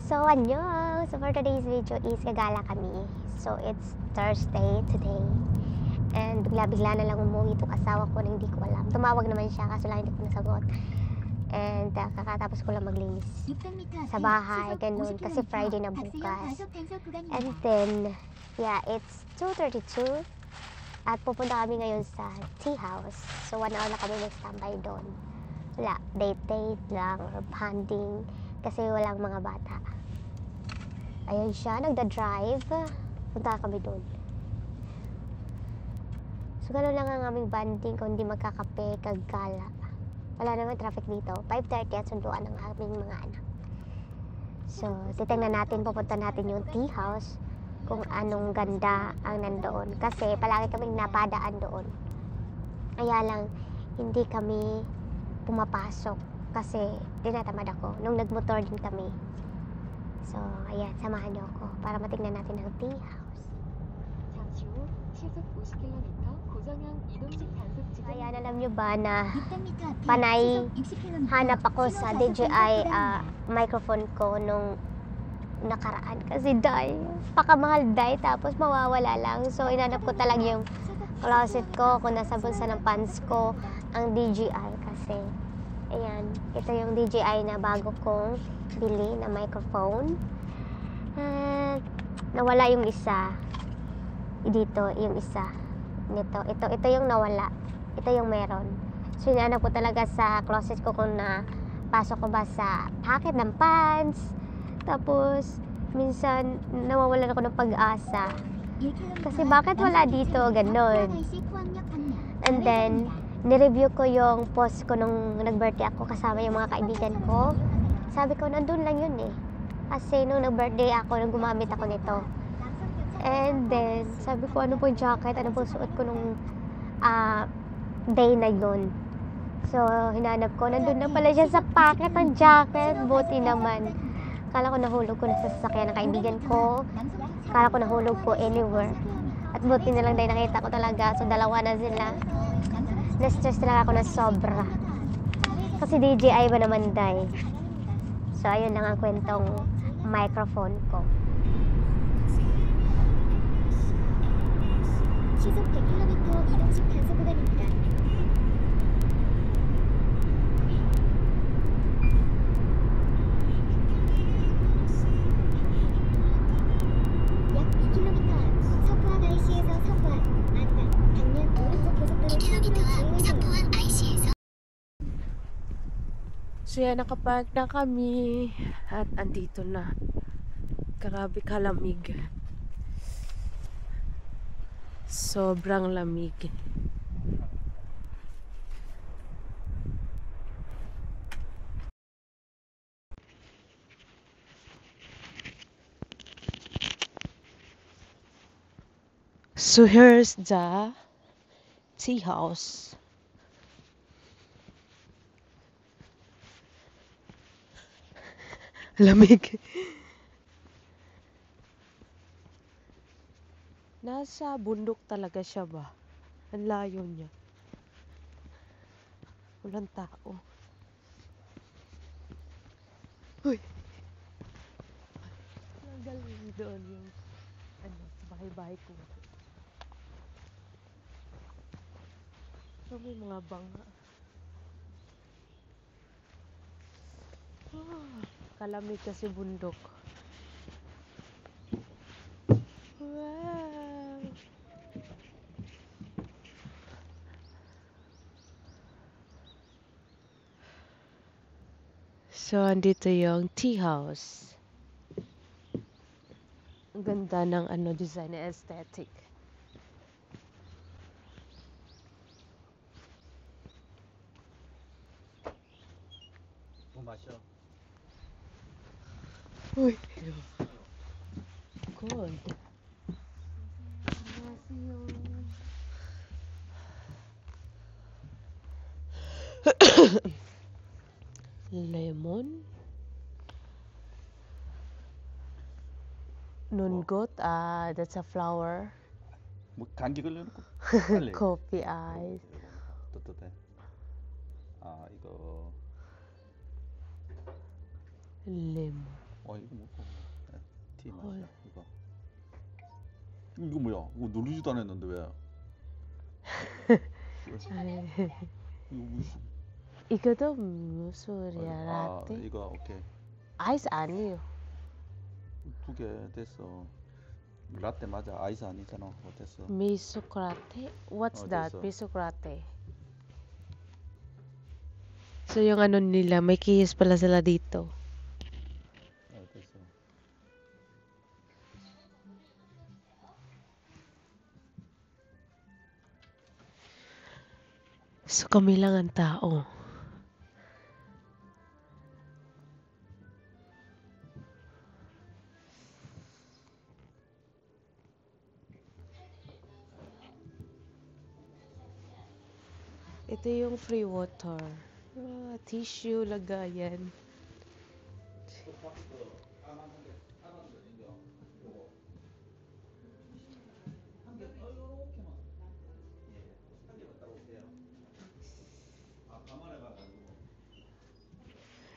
So, annyeong! So, for today's video is gagala kami. So, it's Thursday today. And bigla-bigla na lang umuwi itong asawa ko na hindi ko alam. Tumawag naman siya kaso lang hindi ko nasagot. And kakatapos ko lang maglinis sa bahay, ganun. Kasi Friday na bukas. And then, yeah, it's 2:32. At pupunta kami ngayon sa tea house. So, 1 hour na kami mag-standby doon. Wala, date lang or bonding. Kasi walang mga bata. Ayun siya, nagda-drive. Punta kami doon. So, gano'n lang ang aming banding kung hindi magkakape, kaggala. Wala naman traffic dito. 5:30 at sunduan ng aming mga anak. So, titingnan natin, pupunta natin yung tea house kung anong ganda ang nandoon. Kasi palagi kaming napadaan doon. Kaya lang, hindi kami pumapasok kasi tinatamad ako nung nagmotor din kami. So, ayan, samahan niyo ako para matignan natin ang tea house. Ayan, alam niyo ba na panay hanap ako sa DJI microphone ko nung nakaraan kasi pakamahal tapos mawawala lang. So, inanap ko talaga yung closet ko kung nasa bulsa ng pants ko ang DJI kasi ayan, ito yung DJI na bago kong bili na microphone. Nawala yung isa dito, yung isa nito, ito yung nawala, ito yung meron. So inanap ko talaga sa closet ko kung pasok ko ba sa pocket ng pants. Tapos minsan nawawalan ako ng pag-asa kasi bakit wala dito, ganon. And then nireview ko yung post ko nung nag-birthday ako kasama yung mga kaibigan ko. Sabi ko, nandun lang yun eh. Kasi nung nag-birthday ako, nung gumamit ako nito. And then, sabi ko, ano po yung jacket? Ano po suot ko nung day na yun? So, hinanap ko. Nandun na pala siya sa packet ng jacket. Buti naman. Kala ko nahulog ko na sa sasakyan ng kaibigan ko. Kala ko nahulog ko anywhere. At buti na lang dahil nakita ko talaga. So, dalawa na sila. Na-stress talaga ako na sobra. Kasi DJI ba naman, day? So, ayun lang ang kwentong microphone ko. 시속 100km 이동식 단속 구간입니다. 약 2km 앞 서포안 IC에서 서포안, 안산, 방면 오른쪽 고속도로 2km 앞 서포안 IC에서. So yan, nakapark na kami at andito na. Grabe kalamig. Sobrang lamig. So here's the tea house. Lamig. Nasa bundok talaga siya ba? Ang layo niya. Walang tao. Uy! Ang galing doon yung bahay-bahay ko. So, may mga banga. Kalamig kasi bundok. Wow! So, andito yung tea house. Ang ganda ng design na aesthetic. 마셔. Uy! Good. Lemon. Nungot, that's a flower. 뭐 감기 걸려놓고 빨리. Coffee ice. 또 돼. 아 이거 Lemon. 이거 뭐 티 맛이야 이거. 이거 뭐야? 이거 누르지도 않았는데 왜? 이거 무슨? 이거도 무슨 소리야, 라떼? 이거 오케이. 아이스 아니에요. 2개 됐어. 라떼 맞아. 아이스 아니잖아. 됐어. Milk latte? What's that? 됐어. Milk latte. So yung ano nila, may keys pala sila dito. 됐어. So kami lang ang tao. Ito yung free water. Tissue, lagayan.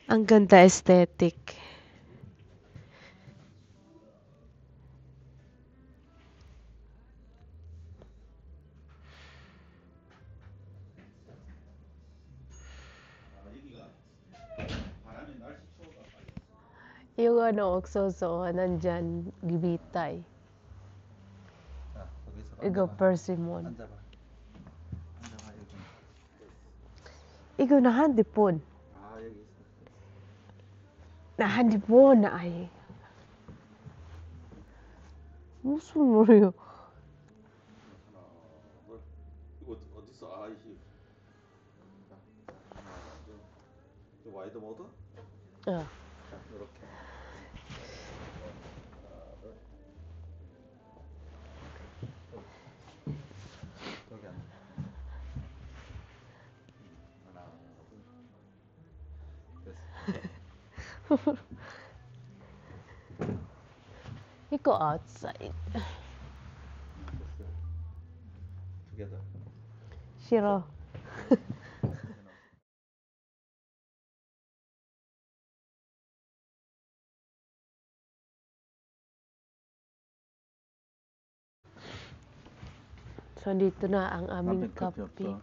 Ang ganda aesthetic. Yung ano, oksoso, nandyan, gibitay. 거기서 이거 persimmon. 앉아봐. 앉아봐 여기. 이거 na handipon. 여기 있어. Na handipon na ay. 무슨 말이야? 이거 어디 있어? 이거. 이거 와이드 모드? 어. 이렇게. 여기 앉아. 하나, 둘. 됐어. 이거 outside. 됐어. Together. 싫어. So, dito na ang aming 커피 kape. 없어.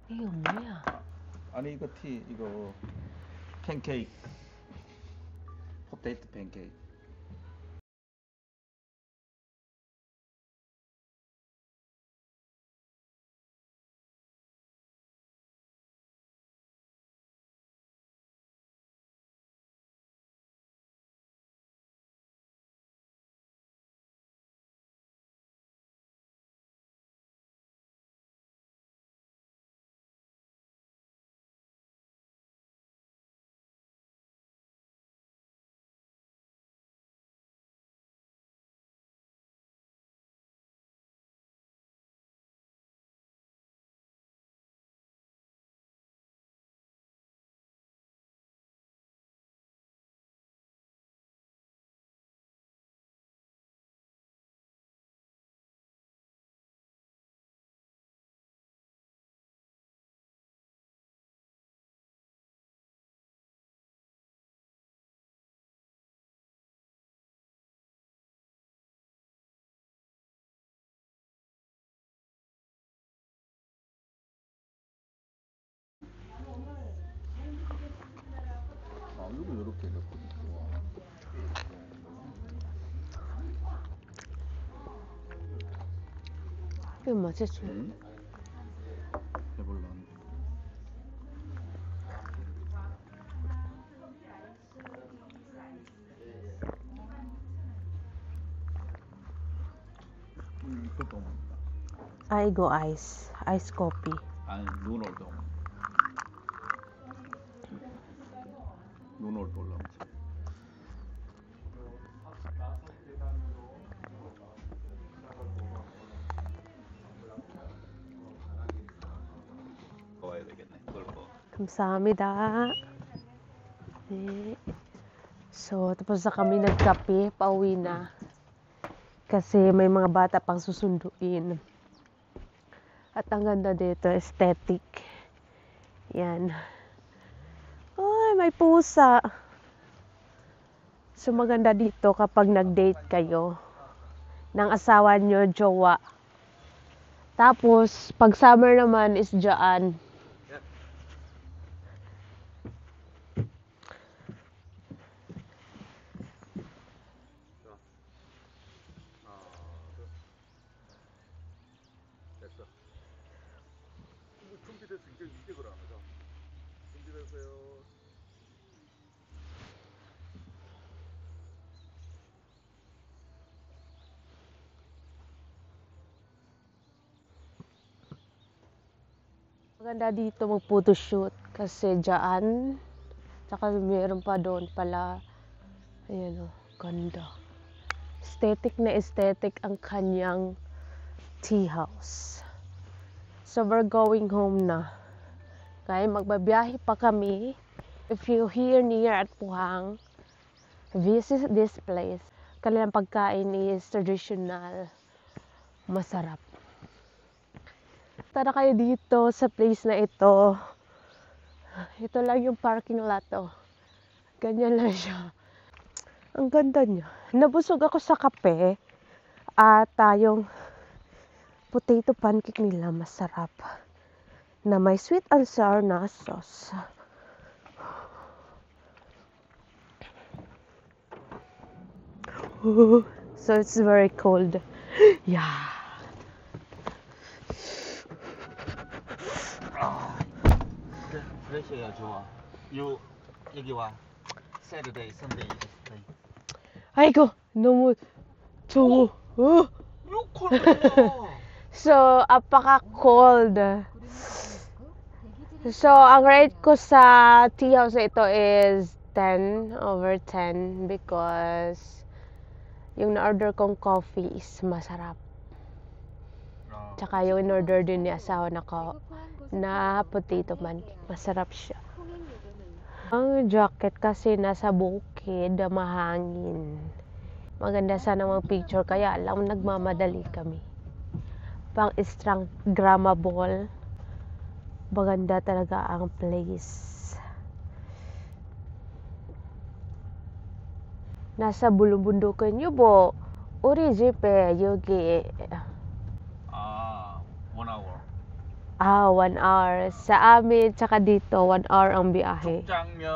이거 뭐야? 아니 이거 이거 팬케이크. 포테이토 팬케이크. 이거 이렇게 넣고 이거 맛있어. 응? 해볼라. 이것도 먹는다. 이거 ice. Ice coffee. 아니 눈올도 올라오지. 와야 되겠네. 그걸 감사합니다. 네. So, tapos na kami nagkape, pauwi na. Kasi may mga bata pang susunduin. At ang ganda dito, aesthetic. Yan. Ay, may pusa. So maganda dito kapag nag-date kayo ng asawa nyo, jowa. Tapos, pag summer naman is dyan. 됐어. 준비됐어. 이제 그러면 준비됐어요. Maganda dito mag-photoshoot kasi dyan. Tsaka meron pa doon pala. Ayan o, ganda. Aesthetic ang kanyang tea house. So we're going home na. Kaya magbabiyahe pa kami. If you're here near at Puhang, visit this place. Kanilang pagkain is traditional. Masarap. Tara kayo dito sa place na ito. Ito lang yung parking lot. Oh. Ganyan lang siya. Ang ganda niya. Nabusog ako sa kape. At yung potato pancake nila masarap. Na may sweet and sour na sauce. So it's very cold. Yeah. 프레시야 좋아. 여기 와. Saturday, Sunday, stay. 아이고 너무 더워. So, apaka-cold. So, ang rate ko sa tea house na ito is 10/10 because yung na-order kong coffee is masarap. Tsaka yung in-order din ni asawa na potato pancake. Masarap siya. Ang jacket kasi nasa bukid, mahangin. Maganda sana mag-picture kaya alam nagmamadali kami. Pang Instagrammable. Maganda talaga ang place. Nasa bulubundukan niyo po. Uri jepe yogi. 1 hour. 1 hour. Sa amin, tsaka dito, 1 hour ang biyahe. 쪽장면